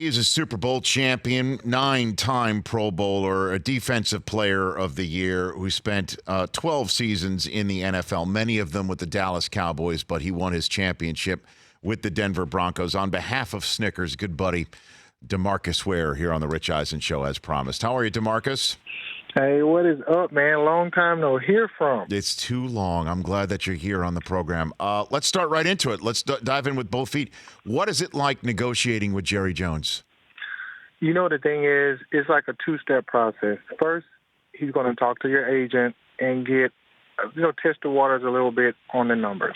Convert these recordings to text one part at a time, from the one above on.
He's a Super Bowl champion, 9-time Pro Bowler, a Defensive Player of the Year who spent 12 seasons in the NFL, many of them with the Dallas Cowboys, but he won his championship with the Denver Broncos. On behalf of Snickers, good buddy, DeMarcus Ware here on the Rich Eisen Show as promised. How are you, DeMarcus? Hey, what is up, man? Long time no hear from. It's too long. I'm glad that you're here on the program. Let's start right into it. Let's dive in with both feet. What is it like negotiating with Jerry Jones? You know, the thing is, it's like a two-step process. First, he's going to talk to your agent and get, test the waters a little bit on the numbers.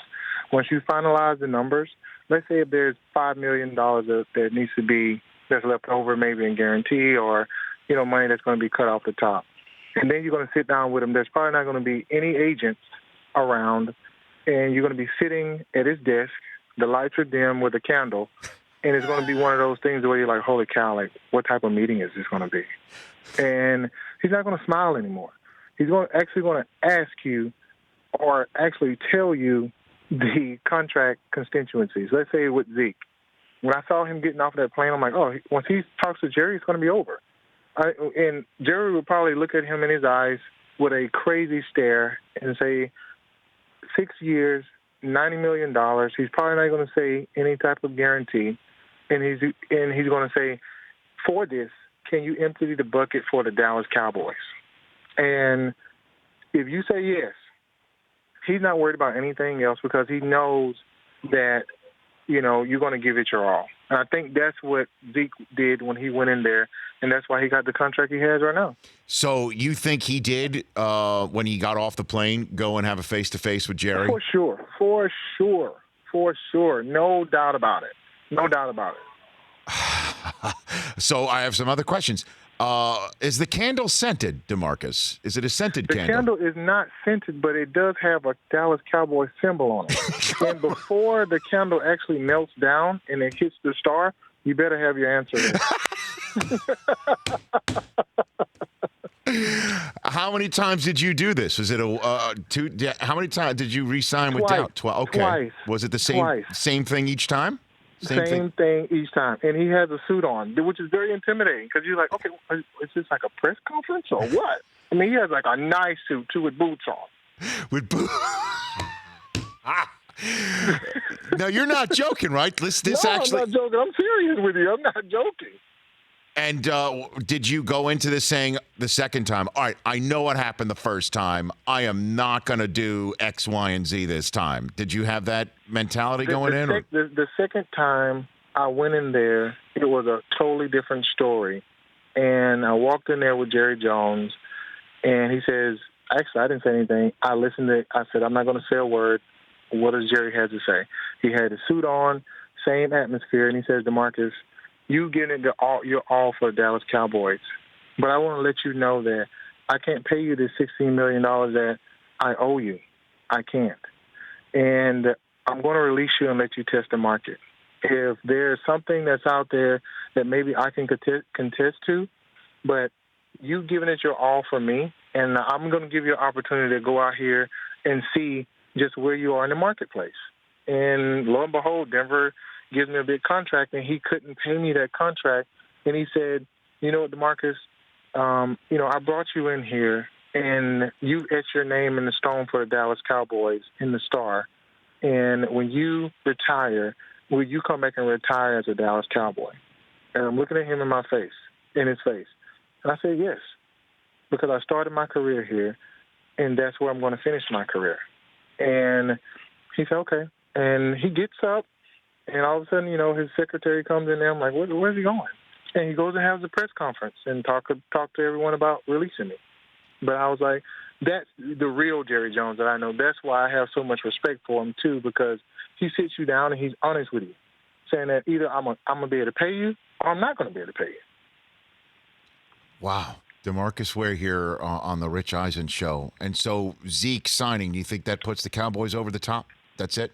Once you finalize the numbers, let's say if there's $5 million that needs to be, that's left over maybe in guarantee or, money that's going to be cut off the top. And then you're going to sit down with him. There's probably not going to be any agents around, and you're going to be sitting at his desk. The lights are dim with a candle, and it's going to be one of those things where you're like, holy cow, like, what type of meeting is this going to be? And he's not going to smile anymore. He's actually going to ask you or actually tell you the contract constituencies. Let's say with Zeke. When I saw him getting off that plane, I'm like, oh, once he talks to Jerry, it's going to be over. And Jerry would probably look at him in his eyes with a crazy stare and say, 6 years, $90 million. He's probably not going to say any type of guarantee. And he's going to say, for this, can you empty the bucket for the Dallas Cowboys? And if you say yes, he's not worried about anything else because he knows that, you're going to give it your all. And I think that's what Zeke did when he went in there, and that's why he got the contract he has right now. So you think he did, when he got off the plane, go and have a face-to-face with Jerry? For sure. No doubt about it. So I have some other questions. Is the candle scented, DeMarcus? Is it a scented candle? The candle is not scented, but it does have a Dallas Cowboy symbol on it. And before the candle actually melts down and it hits the star, you better have your answer ready. How many times did you do this? Was it two? How many times did you re-sign with Dallas? Okay. Twice. Was it the same thing each time? Same thing each time. And he has a suit on, which is very intimidating because you're like, okay, is this like a press conference or what? I mean, he has like a nice suit, too, with boots on. With boots? No, you're not joking, right? I'm not joking. I'm serious with you. I'm not joking. And did you go into this saying the second time, all right, I know what happened the first time. I am not going to do X, Y, and Z this time. Did you have that mentality going in? The second time I went in there, it was a totally different story. And I walked in there with Jerry Jones, and he says, actually, I didn't say anything. I listened to it. I said, I'm not going to say a word. What does Jerry have to say? He had his suit on, same atmosphere, and he says, DeMarcus, you getting your all for the Dallas Cowboys. But I want to let you know that I can't pay you the $16 million that I owe you. I can't. And I'm going to release you and let you test the market. If there's something that's out there that maybe I can contest to, but you giving it your all for me, and I'm going to give you an opportunity to go out here and see just where you are in the marketplace. And lo and behold, Denver gives me a big contract, and he couldn't pay me that contract. And he said, you know what, DeMarcus, I brought you in here, and you etched your name in the stone for the Dallas Cowboys in the Star. And when you retire, will you come back and retire as a Dallas Cowboy? And I'm looking at him in his face. And I said, yes, because I started my career here, and that's where I'm going to finish my career. And he said, okay. And he gets up, and all of a sudden, his secretary comes in there. I'm like, where's he going? And he goes and has a press conference and talk to everyone about releasing me. But I was like, that's the real Jerry Jones that I know. That's why I have so much respect for him, too, because he sits you down and he's honest with you, saying that either I'm going to be able to pay you or I'm not going to be able to pay you. Wow. DeMarcus Ware here on the Rich Eisen Show. And so Zeke signing, do you think that puts the Cowboys over the top? That's it?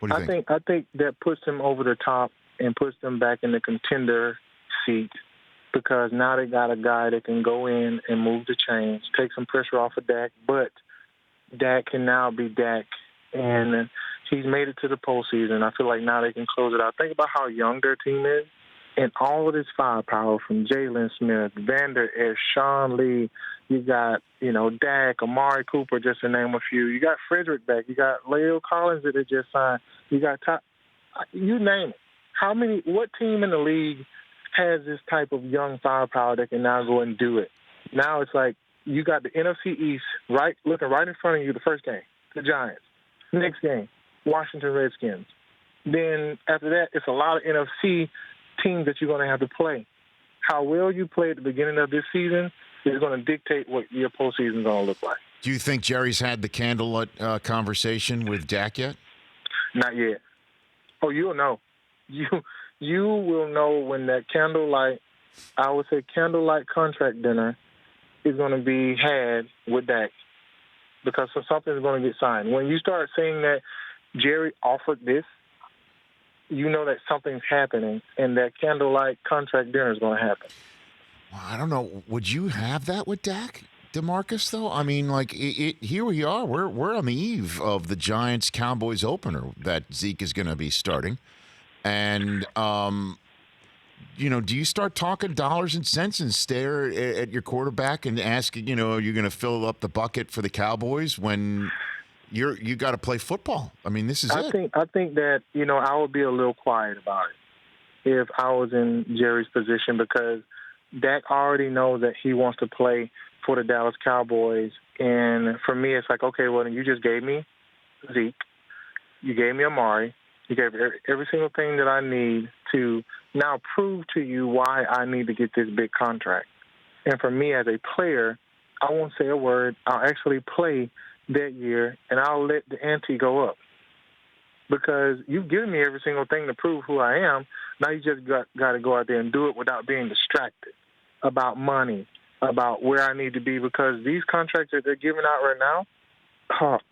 What do you think? I think that puts them over the top and puts them back in the contender seat because now they got a guy that can go in and move the chains, take some pressure off of Dak, but Dak can now be Dak, and he's made it to the postseason. I feel like now they can close it out. Think about how young their team is. And all of this firepower from Jalen Smith, Vander Esch, Sean Lee, you got, Dak, Amari Cooper, just to name a few. You got Frederick back. You got Leo Collins that they just signed. You got you name it. What team in the league has this type of young firepower that can now go and do it? Now it's like you got the NFC East looking right in front of you the first game, the Giants. Next game, Washington Redskins. Then after that, it's a lot of NFC teams that you're going to have to play. How well you play at the beginning of this season is going to dictate what your postseason is going to look like. Do you think Jerry's had the candlelit conversation with Dak yet? Not yet. Oh, you'll know. You will know when that candlelight contract dinner is going to be had with Dak, because something's going to get signed. When you start saying that Jerry offered this, you know that something's happening, and that candlelight contract dinner is going to happen. Well, I don't know. Would you have that with Dak, DeMarcus, though? I mean, here we are. We're on the eve of the Giants-Cowboys opener that Zeke is going to be starting. And, do you start talking dollars and cents and stare at your quarterback and ask, are you going to fill up the bucket for the Cowboys when you got to play football? I mean, this is it. I think that, I would be a little quiet about it if I was in Jerry's position, because Dak already knows that he wants to play for the Dallas Cowboys. And for me, it's like, okay, well, then you just gave me Zeke. You gave me Amari. You gave every single thing that I need to now prove to you why I need to get this big contract. And for me as a player, I won't say a word. I'll actually play that year, and I'll let the ante go up. Because you've given me every single thing to prove who I am. Now you just got to go out there and do it without being distracted about money, about where I need to be. Because these contracts that they're giving out right now,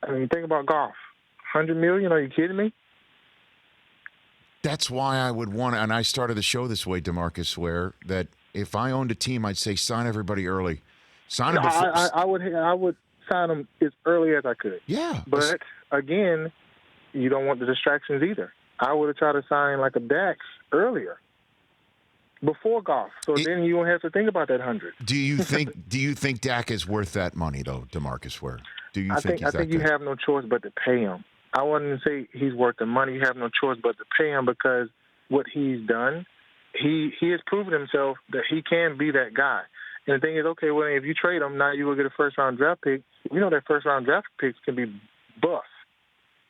think about golf. $100 million, are you kidding me? That's why I would want to, and I started the show this way, DeMarcus Ware, that if I owned a team, I'd say sign everybody early. Sign them before. I would sign them as early as I could. Yeah. But, again, you don't want the distractions either. I would have tried to sign like a Dax earlier, before golf. So then you won't have to think about that 100. Do you think Dak is worth that money, though, DeMarcus Ware? I think you have no choice but to pay him. I wouldn't say he's worth the money. You have no choice but to pay him, because what he's done, he has proven himself that he can be that guy. And the thing is, okay, well, if you trade him, now you will get a first-round draft pick. You know that first-round draft picks can be bust.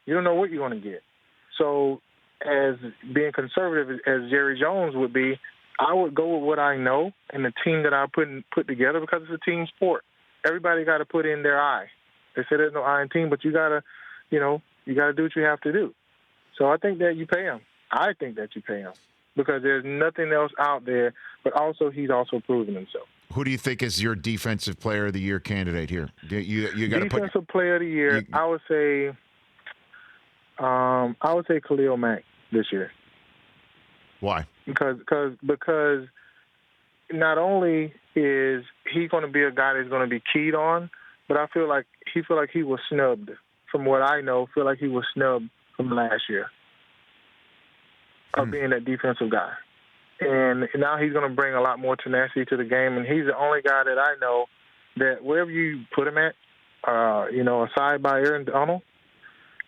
You don't know what you're going to get. So as being conservative as Jerry Jones would be, I would go with what I know and the team that I put together, because it's a team sport. Everybody got to put in their eye. They say there's no I in team, but you got to, you got to do what you have to do. So I think that you pay him. I think that you pay him, because there's nothing else out there, but also he's also proven himself. Who do you think is your defensive player of the year candidate here? You got to put defensive player of the year. I would say Khalil Mack this year. Why? Because not only is he going to be a guy that's going to be keyed on, but I feel like he was snubbed. From what I know, feel like he was snubbed from last year of being that defensive guy. And now he's going to bring a lot more tenacity to the game, and he's the only guy that I know that wherever you put him at, aside by Aaron Donald,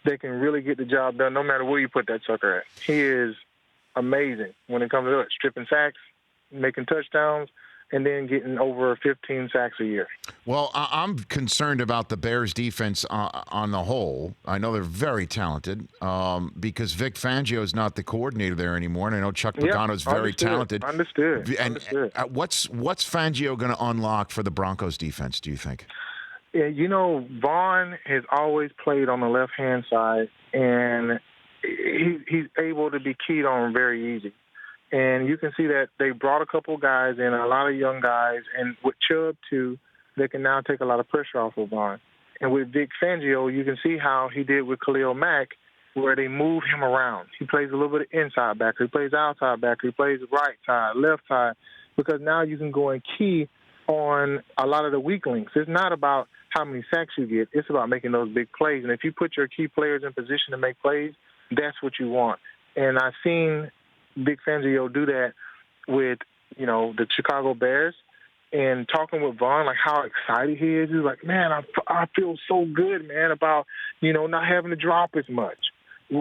they can really get the job done no matter where you put that sucker at. He is amazing when it comes to it, stripping sacks, making touchdowns, and then getting over 15 sacks a year. Well, I'm concerned about the Bears' defense on the whole. I know they're very talented because Vic Fangio is not the coordinator there anymore, and I know Chuck Pagano is very talented. Understood. What's Fangio going to unlock for the Broncos' defense, do you think? Yeah, Vaughn has always played on the left-hand side, and he's able to be keyed on very easy. And you can see that they brought a couple guys in, a lot of young guys, and with Chubb, too, they can now take a lot of pressure off of Vaughn. And with Vic Fangio, you can see how he did with Khalil Mack, where they move him around. He plays a little bit of inside backer. He plays outside backer. He plays right side, left side, because now you can go and key on a lot of the weak links. It's not about how many sacks you get. It's about making those big plays. And if you put your key players in position to make plays, that's what you want. And I've seen Vic Fangio do that with the Chicago Bears and talking with Vaughn, like how excited he is. He's like, man, I feel so good, man, about, not having to drop as much.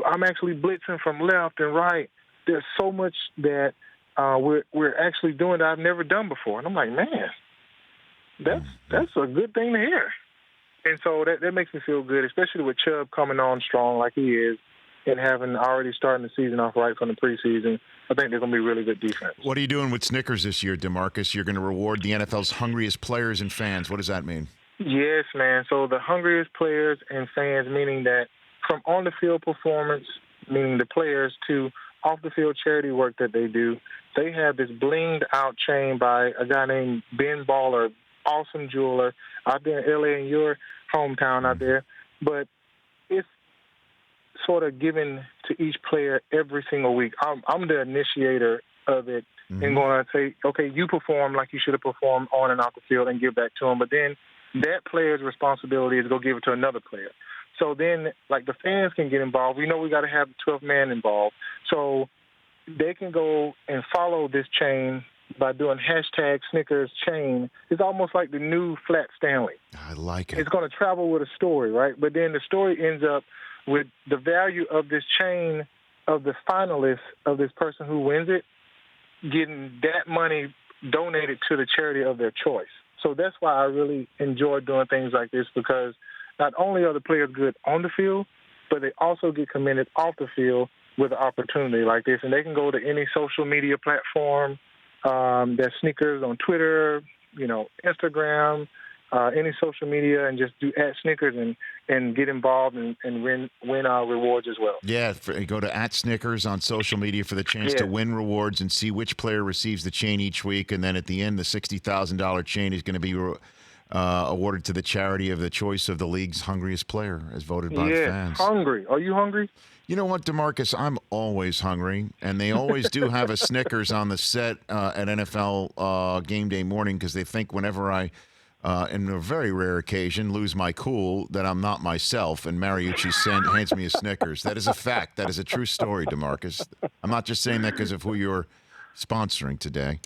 I'm actually blitzing from left and right. There's so much that we're actually doing that I've never done before. And I'm like, man, that's a good thing to hear. And so that makes me feel good, especially with Chubb coming on strong like he is and having already starting the season off right from the preseason. I think they're going to be really good defense. What are you doing with Snickers this year, DeMarcus? You're going to reward the NFL's hungriest players and fans. What does that mean? Yes, man. So the hungriest players and fans, meaning that from on-the-field performance, meaning the players, to off-the-field charity work that they do, they have this blinged-out chain by a guy named Ben Baller, awesome jeweler out there in L.A. in your hometown out there. But it's sort of given to each player every single week. I'm the initiator of it and going to say, okay, you perform like you should have performed on and off the field and give back to them. But then that player's responsibility is to go give it to another player. So then, like, the fans can get involved. We know we got to have the 12th man involved. So they can go and follow this chain by doing hashtag Snickers chain. It's almost like the new Flat Stanley. I like it. It's going to travel with a story, right? But then the story ends up with the value of this chain of the finalists of this person who wins it, getting that money donated to the charity of their choice. So that's why I really enjoy doing things like this, because not only are the players good on the field, but they also get commended off the field with an opportunity like this. And they can go to any social media platform, that's Snickers on Twitter, Instagram, any social media, and just do @Snickers and get involved and win our rewards as well. Yeah, go to @Snickers on social media for the chance to win rewards and see which player receives the chain each week. And then at the end, the $60,000 chain is going to be awarded to the charity of the choice of the league's hungriest player, as voted by fans. Hungry. Are you hungry? You know what, DeMarcus? I'm always hungry, and they always do have a Snickers on the set at NFL game day morning, because they think whenever I, in a very rare occasion, lose my cool, that I'm not myself, and Mariucci hands me a Snickers. That is a fact. That is a true story, DeMarcus. I'm not just saying that because of who you're sponsoring today.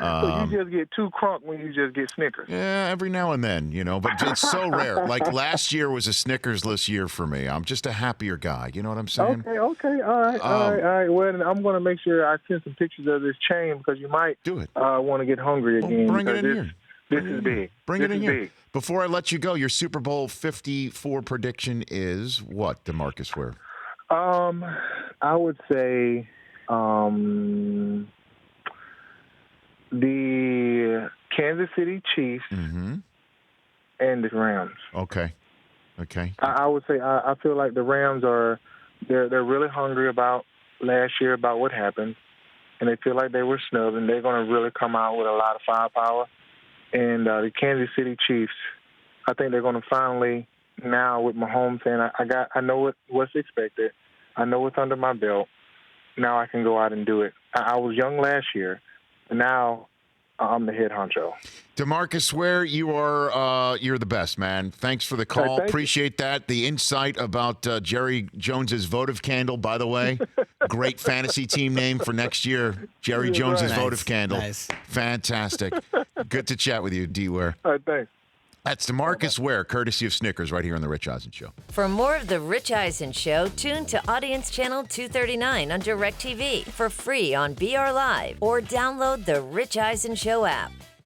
So you just get too crunk when you just get Snickers. Yeah, every now and then, but it's so rare. Like last year was a Snickers-less year for me. I'm just a happier guy. You know what I'm saying? Okay. All right. Well, I'm going to make sure I send some pictures of this chain, because you might do it. Want to get hungry again. Bring it in here. This is big. Bring it in here. Before I let you go, your Super Bowl 54 prediction is what, DeMarcus Ware? I would say the Kansas City Chiefs and the Rams. Okay. I would say I feel like the Rams they're really hungry about last year, about what happened, and they feel like they were snubbed, and they're going to really come out with a lot of firepower. And the Kansas City Chiefs, I think they're going to finally, now with Mahomes saying, I know what's expected, I know what's under my belt. Now I can go out and do it. I was young last year. Now I'm the head honcho. DeMarcus Ware, you're the best, man. Thanks for the call. Appreciate that. The insight about Jerry Jones's votive candle, by the way. Great fantasy team name for next year. Jerry Jones's votive candle. Nice. Fantastic. Good to chat with you, D. Ware. All right, thanks. That's DeMarcus Ware, courtesy of Snickers, right here on The Rich Eisen Show. For more of The Rich Eisen Show, tune to Audience Channel 239 on DirecTV for free on BR Live, or download the Rich Eisen Show app.